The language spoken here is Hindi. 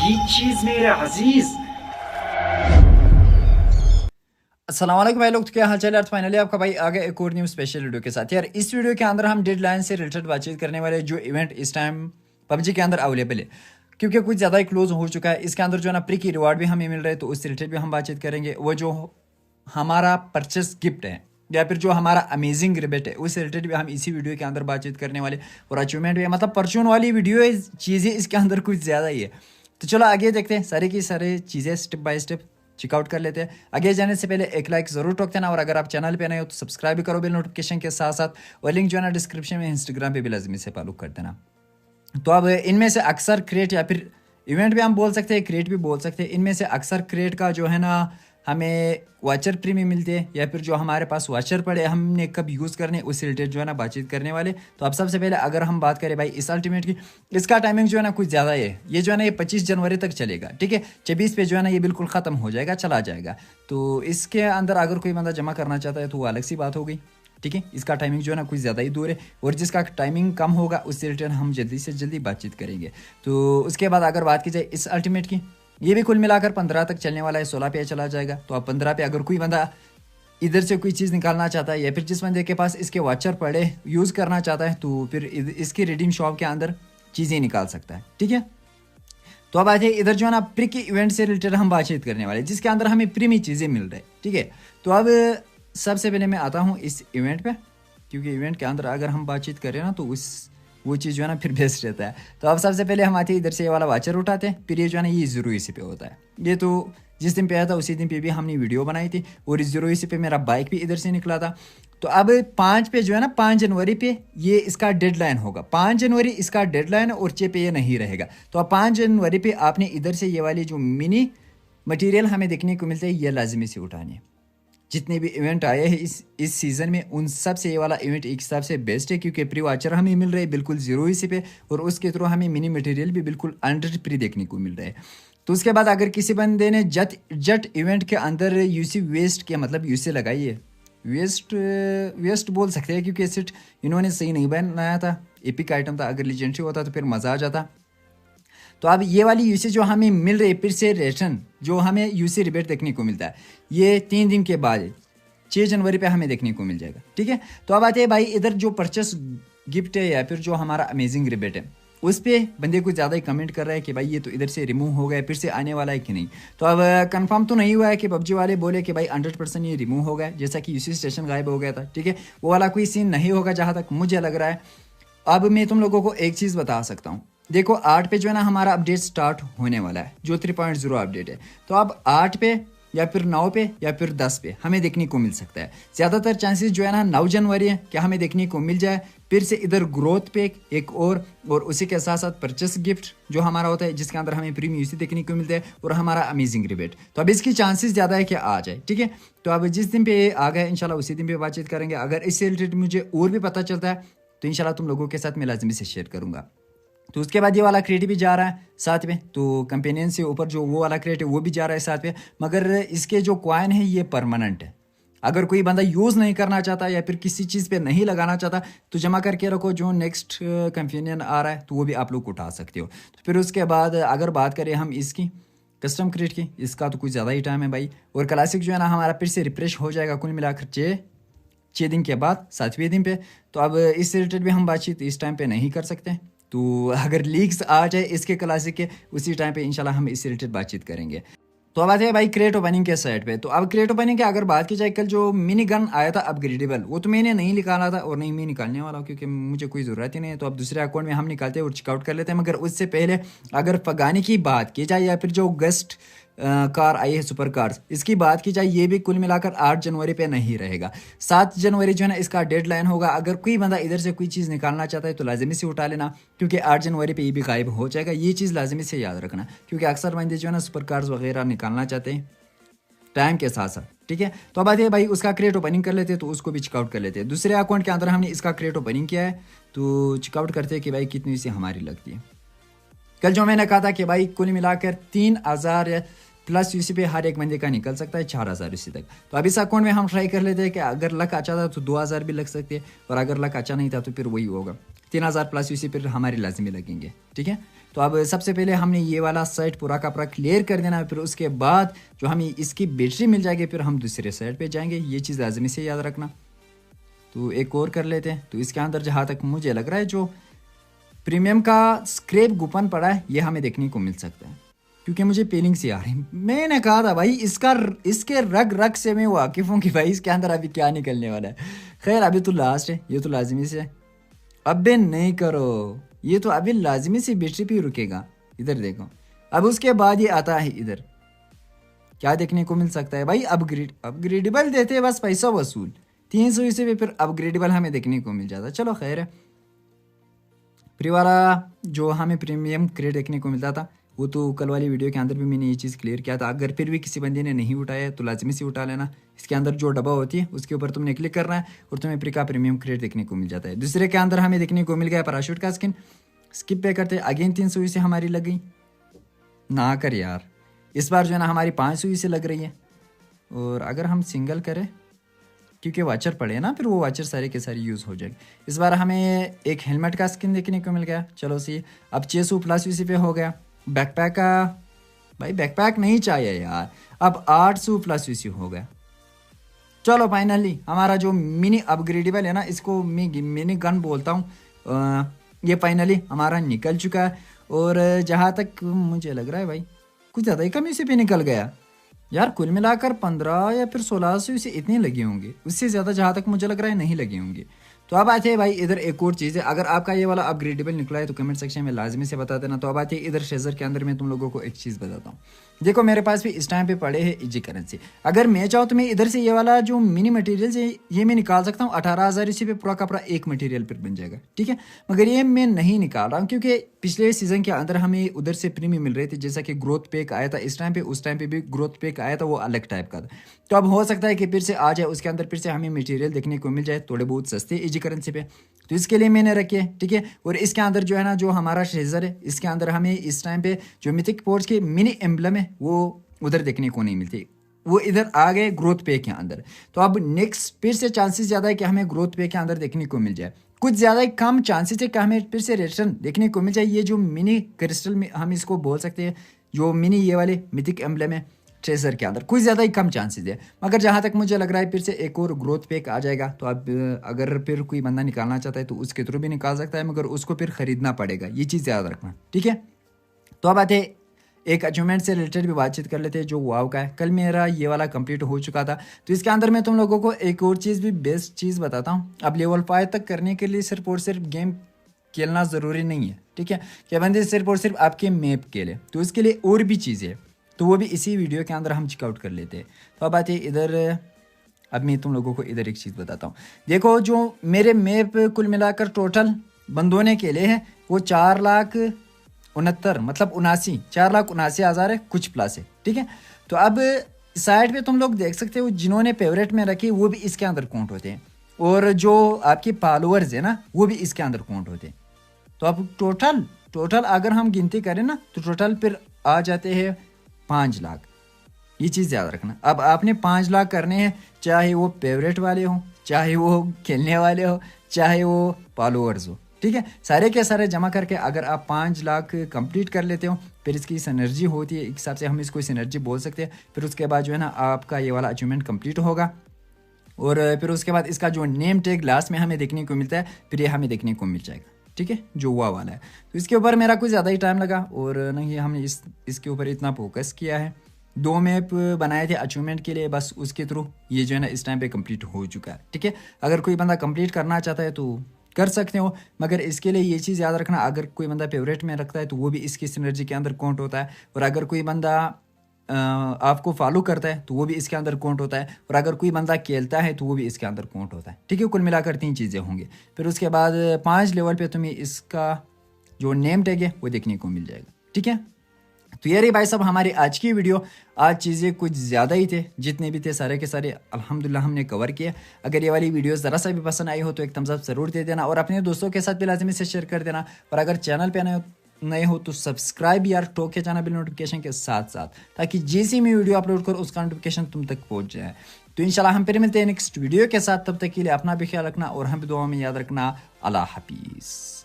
ये चीज मेरे अजीज। अस्सलाम वालेकुम भाई लोग, तो क्या हाल चाल है यार। फाइनली आपका भाई आ गया एक और न्यू स्पेशल वीडियो के साथ। यार इस वीडियो के अंदर हम डेडलाइन से रिलेटेड बातचीत करने वाले जो इवेंट इस टाइम पबजी के अंदर अवेलेबल है, क्योंकि कुछ ज़्यादा ही क्लोज हो चुका है। इसके अंदर जो है ना प्री की रिवार्ड भी हमें मिल रहा है, तो उससे रिलेटेड भी हम बातचीत करेंगे। वो जो हमारा परचेस गिफ्ट है या फिर जो हमारा अमेजिंग रिबेट है, उससे रिलेटेड भी हम इसी वीडियो के अंदर बातचीत करने वाले। और अचीवमेंट भी है, मतलब परचून वाली वीडियो है, चीज़ें इसके अंदर कुछ ज़्यादा ही है। तो चलो आगे देखते हैं, सारी की सारी चीज़ें स्टेप बाय स्टेप चेकआउट कर लेते हैं। आगे जाने से पहले एक लाइक ज़रूर ठोक देना, और अगर आप चैनल पे नए हो तो सब्सक्राइब भी करो बेल नोटिफिकेशन के साथ साथ। और लिंक जो है ना डिस्क्रिप्शन में, इंस्टाग्राम पे भी लाजमी से फॉलो कर देना। तो अब इनमें से अक्सर क्रिएट या फिर इवेंट भी हम बोल सकते हैं, क्रिएट भी बोल सकते हैं। इनमें से अक्सर क्रिएट का जो है ना हमें वाचर प्री में मिलते हैं, या फिर जो हमारे पास वाचर पड़े हमने कब यूज़ करने, उससे रिलेटेड जो है ना बातचीत करने वाले। तो अब सबसे पहले अगर हम बात करें भाई इस अल्टीमेट की, इसका टाइमिंग जो है ना कुछ ज़्यादा है। ये जो है ना ये 25 जनवरी तक चलेगा, ठीक है। 26 पे जो है ना ये बिल्कुल ख़त्म हो जाएगा, चला जाएगा। तो इसके अंदर अगर कोई बंदा जमा करना चाहता है तो वो अलग सी बात हो गई, ठीक है। इसका टाइमिंग जो है ना कुछ ज़्यादा ही दूर है, और जिसका टाइमिंग कम होगा उससे रिलेटेड हम जल्दी से जल्दी बातचीत करेंगे। तो उसके बाद अगर बात की जाए इस अल्टीमेट की, ये भी कुल मिलाकर 15 तक चलने वाला है, 16 पे चला जाएगा। तो अब 15 पे अगर कोई बंदा इधर से कोई चीज़ निकालना चाहता है, या फिर जिस बंदे के पास इसके वाचर पड़े यूज़ करना चाहता है, तो फिर इसकी रिडीम शॉप के अंदर चीज़ें निकाल सकता है, ठीक है। तो अब आते हैं इधर जो है ना प्री के इवेंट से रिलेटेड हम बातचीत करने वाले, जिसके अंदर हमें प्री में चीज़ें मिल रही है, ठीक है। तो अब सबसे पहले मैं आता हूँ इस इवेंट पे, क्योंकि इवेंट के अंदर अगर हम बातचीत करें ना तो वो चीज़ जो है ना फिर बेस्ट रहता है। तो अब सबसे पहले हम आते हैं इधर से ये वाला वाचर उठाते हैं, फिर ये जो है ना ये जीरो इसी पे होता है। ये तो जिस दिन पे आया था उसी दिन पे भी हमने वीडियो बनाई थी, और इस जीरो इसी पे मेरा बाइक भी इधर से निकला था। तो अब 5 पे जो है ना 5 जनवरी पे ये इसका डेडलाइन होगा। 5 जनवरी इसका डेडलाइन, और 6 पे ये नहीं रहेगा। तो अब 5 जनवरी पे आपने इधर से ये वाली जो मिनी मटेरियल हमें देखने को मिलते हैं, ये लाजमी से उठानी है। जितने भी इवेंट आए हैं इस सीज़न में, उन सब से ये वाला इवेंट एक हिसाब से बेस्ट है, क्योंकि प्री वाचर हमें मिल रहे हैं बिल्कुल जीरो इसी पे, और उसके थ्रू हमें मिनी मटेरियल भी बिल्कुल अंडर प्री देखने को मिल रहा है। तो उसके बाद अगर किसी बंदे ने जट इवेंट के अंदर यूसी वेस्ट किया, मतलब यूसी लगाई है, वेस्ट बोल सकते हैं, क्योंकि सेट इन्होंने सही नहीं बनाया था। एपिक आइटम था, अगर लीजेंडरी होता तो फिर मज़ा आ जाता। तो अब ये वाली यूसी जो हमें मिल रही है फिर से रेशन, जो हमें यूसी रिबेट देखने को मिलता है, ये 3 दिन के बाद 6 जनवरी पे हमें देखने को मिल जाएगा, ठीक है। तो अब आते हैं भाई इधर जो परचेस गिफ्ट है, या फिर जो हमारा अमेजिंग रिबेट है, उस पर बंदे कुछ ज़्यादा ही कमेंट कर रहा है कि भाई ये तो इधर से रिमूव हो गया, फिर से आने वाला है कि नहीं। तो अब कंफर्म तो नहीं हुआ है कि पबजी वाले बोले कि भाई 100% ये रिमूव हो गया, जैसा कि यूसी स्टेशन गायब हो गया था, ठीक है। वो वाला कोई सीन नहीं होगा जहाँ तक मुझे लग रहा है। अब मैं तुम लोगों को एक चीज़ बता सकता हूँ, देखो 8 पे जो है ना हमारा अपडेट स्टार्ट होने वाला है, जो 3.0 अपडेट है। तो अब 8 पे या फिर 9 पे या फिर 10 पे हमें देखने को मिल सकता है। ज़्यादातर चांसेस जो है ना 9 जनवरी है कि हमें देखने को मिल जाए। फिर से इधर ग्रोथ पे एक और उसी के साथ साथ परचेस गिफ्ट जो हमारा होता है, जिसके अंदर हमें प्रीमियम यूसी देखने को मिलता है, और हमारा अमेजिंग रिबेट। तो अब इसकी चांसेस ज़्यादा है कि आ जाए, ठीक है। तो अब जिस दिन पे आ गए इंशाल्लाह उसी दिन पे बातचीत करेंगे। अगर इससे रिलेटेड मुझे और भी पता चलता है तो इंशाल्लाह तुम लोगों के साथ मैं लाजमी से शेयर करूँगा। तो उसके बाद ये वाला क्रिएट भी जा रहा है साथ में, तो कंपेनियन से ऊपर जो वो वाला क्रिएट है वो भी जा रहा है साथ में। मगर इसके जो कॉइन है ये परमानेंट है। अगर कोई बंदा यूज़ नहीं करना चाहता या फिर किसी चीज़ पे नहीं लगाना चाहता तो जमा करके रखो, जो नेक्स्ट कंपेनियन आ रहा है तो वो भी आप लोग उठा सकते हो। तो फिर उसके बाद अगर बात करें हम इसकी कस्टम क्रिएट की, इसका तो कुछ ज़्यादा ही टाइम है भाई। और क्लासिक जो है ना हमारा फिर से रिफ्रेश हो जाएगा कुल मिलाकर 6 दिन के बाद, 7वें दिन पे। तो अब इससे रिलेटेड भी हम बातचीत इस टाइम पे नहीं कर सकते। तो अगर लीक्स आ जाए इसके क्लासिक के, उसी टाइम पे इंशाल्लाह हम इससे रिलेटेड बातचीत करेंगे। तो अब आते हैं भाई क्रेट ओपनिंग के साइड पे। तो अब क्रेट ओपनिंग की अगर बात की जाए, कल जो मिनी गन आया था अपग्रेडेबल, वो तो मैंने नहीं निकाला था और नहीं मैं निकालने वाला हूँ, क्योंकि मुझे कोई ज़रूरत ही नहीं है। तो अब दूसरे अकाउंट में हम निकालते हैं और चेकआउट कर लेते हैं। मगर उससे पहले अगर फगाने की बात की जाए, या फिर जो गेस्ट कार आई है सुपर कार्स, इसकी बात की जाए, ये भी कुल मिलाकर 8 जनवरी पे नहीं रहेगा। 7 जनवरी जो है ना इसका डेडलाइन होगा। अगर कोई बंदा इधर से कोई चीज़ निकालना चाहता है तो लाजमी से उठा लेना, क्योंकि 8 जनवरी पे ये भी गायब हो जाएगा। ये चीज़ लाजमी से याद रखना, क्योंकि अक्सर बंदे जो है ना सुपर कार्स वगैरह निकालना चाहते हैं टाइम के साथ साथ, ठीक है। तो अब आते हैं भाई उसका क्रेट ओपनिंग कर लेते हैं, तो उसको भी चेकआउट कर लेते हैं। दूसरे अकाउंट के अंदर हमने इसका क्रेट ओपनिंग किया है, तो चेकआउट करते हैं कि भाई कितनी सी हमारी लगती है। कल जो मैंने कहा था कि भाई कुल मिलाकर 3000 प्लस यूसी पे हर एक बंदे का निकल सकता है 4000 यूसी तक। तो अब इस अकाउंट में हम ट्राई कर लेते हैं कि अगर लक अच्छा था तो 2000 भी लग सकते हैं, और अगर लक अच्छा नहीं था तो फिर वही होगा 3000 प्लस यूसी पर हमारी लाजमी लगेंगे, ठीक है। तो अब सबसे पहले हमने ये वाला साइड पूरा का पूरा क्लियर कर देना है, फिर उसके बाद जो हमें इसकी बैटरी मिल जाएगी फिर हम दूसरे साइड पे जाएंगे। ये चीज़ लाजमी से याद रखना। तो एक और कर लेते हैं। तो इसके अंदर जहाँ तक मुझे लग रहा है जो प्रीमियम का स्क्रैप कूपन पड़ा है ये हमें देखने को मिल सकता है, क्योंकि मुझे पेलिंग से आ रही है। मैंने कहा था भाई इसके रग रग से मैं वाकिफ़ हूँ कि भाई इसके अंदर अभी क्या निकलने वाला है। खैर अभी तो लास्ट है, ये तो लाजमी से अबे नहीं करो, ये तो अभी लाजमी से बैटरी पे रुकेगा। इधर देखो, अब उसके बाद ये आता है इधर क्या देखने को मिल सकता है भाई, अपग्रेडेबल देते हैं बस पैसा वसूल 300 इसे भी फिर अपग्रेडेबल हमें देखने को मिल जाता। चलो खैर है। फ्री वाला जो हमें प्रीमियम क्रेड देखने को मिलता था वो तो कल वाली वीडियो के अंदर भी मैंने ये चीज़ क्लियर किया था। अगर फिर भी किसी बंदे ने नहीं उठाया तो लाजमी से उठा लेना। इसके अंदर जो डब्बा होती है उसके ऊपर तुमने क्लिक करना है और तुम्हें फ्री का प्रीमियम क्रेड देखने को मिल जाता है। दूसरे के अंदर हमें देखने को मिल गया पैराशूट का स्किन। स्किप पे करते अगेन 300 से हमारी लग गई ना कर यार, इस बार जो है ना हमारी 500 से लग रही है। और अगर हम सिंगल करें क्योंकि वाचर पड़े ना फिर वो वाचर सारे के सारे यूज़ हो जाएगी। इस बार हमें एक हेलमेट का स्किन देखने को मिल गया। चलो सी अब 600 प्लस इसी पे हो गया। बैकपैक का भाई बैकपैक नहीं चाहिए यार, अब 800 प्लस इसी हो गया। चलो फाइनली हमारा जो मिनी अपग्रेडेबल है ना, इसको मैं मिनी गन बोलता हूँ, ये फाइनली हमारा निकल चुका है। और जहाँ तक मुझे लग रहा है भाई कुछ ज़्यादा ही कम इसी पे निकल गया यार। कुल मिलाकर 15 या फिर 1600 से इतने लगे होंगे, उससे ज़्यादा जहाँ तक मुझे लग रहा है नहीं लगे होंगे। तो अब आते हैं भाई इधर एक और चीज़ है। अगर आपका ये वाला अपग्रेडेबल निकला है तो कमेंट सेक्शन में लाजमी से बता देना। तो अब आते हैं इधर शेजर के अंदर मैं तुम लोगों को एक चीज़ बताता हूँ। देखो मेरे पास भी इस टाइम पे पड़े हैं इजी करेंसी। अगर मैं चाहूँ तो मैं इधर से ये वाला जो मिनी मटेरियल है ये मैं निकाल सकता हूँ 18,000 इसी पे पूरा का पूरा एक मटेरियल फिर बन जाएगा, ठीक है। मगर ये मैं नहीं निकाल रहा हूँ क्योंकि पिछले सीजन के अंदर हमें उधर से प्रीमियम मिल रहे थे, जैसा कि ग्रोथ पैक आया था इस टाइम पे, उस टाइम पे भी ग्रोथ पैक आया था, वो अलग टाइप का था। तो अब हो सकता है कि फिर से आ जाए, उसके अंदर फिर से हमें मटेरियल देखने को मिल जाए थोड़े बहुत सस्ते इजी करेंसी पे। तो इसके लिए मैंने रखे, ठीक है। और इसके अंदर जो है ना जो हमारा ट्रेजर है इसके अंदर हमें इस टाइम पे जो मिथिक पोर्ट्स के मिनी एम्बलम है वो उधर देखने को नहीं मिलती, वो इधर आ गए ग्रोथ पे के अंदर। तो अब नेक्स्ट फिर से चांसेस ज़्यादा है कि हमें ग्रोथ पे के अंदर देखने को मिल जाए, कुछ ज़्यादा ही कम चांसेस है कि हमें फिर से रिटर्न देखने को मिल जाए। ये जो मिनी क्रिस्टल में हम इसको बोल सकते हैं, जो मिनी ये वाले मिथिक एम्बलम है ट्रेजर के अंदर, कुछ ज़्यादा ही कम चांसेस है। मगर जहाँ तक मुझे लग रहा है फिर से एक और ग्रोथ पैक आ जाएगा। तो अब अगर फिर कोई बंदा निकालना चाहता है तो उसके थ्रू भी निकाल सकता है, मगर उसको फिर ख़रीदना पड़ेगा, ये चीज़ याद रखना, ठीक है। तो अब आते एक अचीवमेंट से रिलेटेड भी बातचीत कर लेते हैं जो वाव का है। कल मेरा ये वाला कंप्लीट हो चुका था। तो इसके अंदर मैं तुम लोगों को एक और चीज़ भी बेस्ट चीज़ बताता हूँ। अब लेवल 5 तक करने के लिए सिर्फ और सिर्फ गेम खेलना ज़रूरी नहीं है, ठीक है। क्या बंदे सिर्फ और सिर्फ आपके मैप के लिए, तो इसके लिए और भी चीज़ें है, तो वो भी इसी वीडियो के अंदर हम चेकआउट कर लेते हैं। तो अब आते इधर, अब मैं तुम लोगों को इधर एक चीज़ बताता हूँ। देखो जो मेरे मैप कुल मिलाकर टोटल बंदों ने खेले हैं वो 4,69,000 मतलब 4,79,000 है कुछ प्लस है, ठीक है। तो अब साइड पे तुम लोग देख सकते हो जिन्होंने फेवरेट में रखे वो भी इसके अंदर काउंट होते हैं, और जो आपके फॉलोअर्स है ना वो भी इसके अंदर काउंट होते हैं। तो अब टोटल अगर हम गिनती करें ना तो टोटल फिर आ जाते हैं 5 लाख। ये चीज़ याद रखना। अब आपने 5 लाख करने हैं, चाहे वो फेवरेट वाले हो, चाहे वो खेलने वाले हो, चाहे वो फॉलोअर्स हो, ठीक है। सारे के सारे जमा करके अगर आप 5 लाख कंप्लीट कर लेते हो फिर इसकी सिनर्जी होती है, एक हिसाब से हम इसको सिनर्जी बोल सकते हैं। फिर उसके बाद जो है ना आपका ये वाला अचीवमेंट कंप्लीट होगा, और फिर उसके बाद इसका जो नेम टैग लास्ट में हमें देखने को मिलता है फिर ये हमें देखने को मिल जाएगा, ठीक है, जो हुआ वाला है। तो इसके ऊपर मेरा कुछ ज़्यादा ही टाइम लगा, और नहीं हमने इसके ऊपर इतना फोकस किया है। 2 मैप बनाए थे अचीवमेंट के लिए, बस उसके थ्रू ये जो है ना इस टाइम पे कंप्लीट हो चुका है, ठीक है। अगर कोई बंदा कंप्लीट करना चाहता है तो कर सकते हो, मगर इसके लिए ये चीज़ याद रखना, अगर कोई बंदा फेवरेट में रखता है तो वो भी इसकी सिनर्जी के अंदर काउंट होता है, और अगर कोई बंदा आपको फॉलो करता है तो वो भी इसके अंदर काउंट होता है, और अगर कोई बंदा खेलता है तो वो भी इसके अंदर काउंट होता है, ठीक है। कुल मिलाकर 3 चीज़ें होंगी। फिर उसके बाद 5 लेवल पे तुम्हें इसका जो नेम टैग है वो देखने को मिल जाएगा, ठीक है। तो ये रही भाई साहब हमारी आज की वीडियो। आज चीज़ें कुछ ज़्यादा ही थे, जितने भी थे सारे के सारे अल्हम्दुलिल्लाह हमने कवर किया। अगर ये वाली वीडियो ज़रा सा भी पसंद आई हो तो एक थम्स अप ज़रूर दे देना, और अपने दोस्तों के साथ भी लाजमी से शेयर कर देना। और अगर चैनल पे नए हो तो सब्सक्राइब यार ठोक के जाना बिल नोटिफिकेशन के साथ साथ, ताकि जैसी मैं वीडियो अपलोड करूँ उसका नोटिफिकेशन तुम तक पहुँच जाए। तो इंशाल्लाह हम फिर मिलते हैं नेक्स्ट वीडियो के साथ, तब तक के लिए अपना भी ख्याल रखना और हम भी दुआ में याद रखना। अल्लाह हाफिज़।